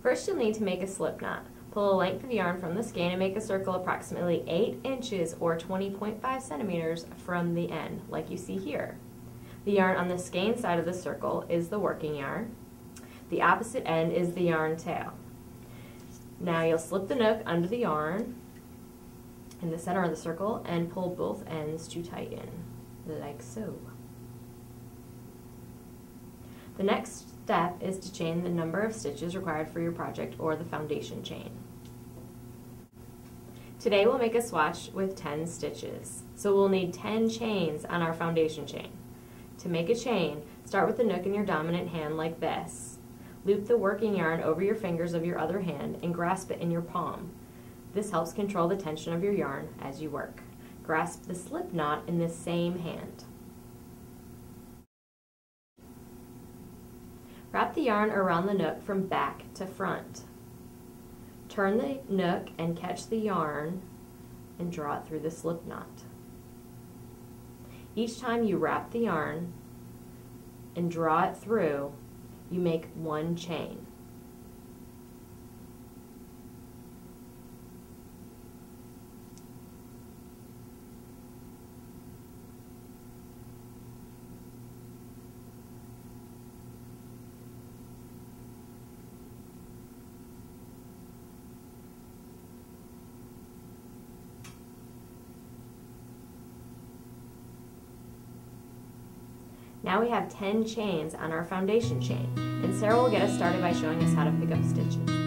First, you'll need to make a slip knot. Pull a length of yarn from the skein and make a circle approximately 8 inches or 20.5 centimeters from the end, like you see here. The yarn on the skein side of the circle is the working yarn. The opposite end is the yarn tail. Now you'll slip the Knook under the yarn in the center of the circle and pull both ends to tighten, like so. The next step is to chain the number of stitches required for your project, or the foundation chain. Today we'll make a swatch with 10 stitches, so we'll need 10 chains on our foundation chain. To make a chain, start with the Knook in your dominant hand like this. Loop the working yarn over your fingers of your other hand and grasp it in your palm. This helps control the tension of your yarn as you work. Grasp the slip knot in the same hand. Wrap the yarn around the Knook from back to front. Turn the Knook and catch the yarn and draw it through the slip knot. Each time you wrap the yarn and draw it through, you make one chain. Now we have 10 chains on our foundation chain, and Sarah will get us started by showing us how to pick up stitches.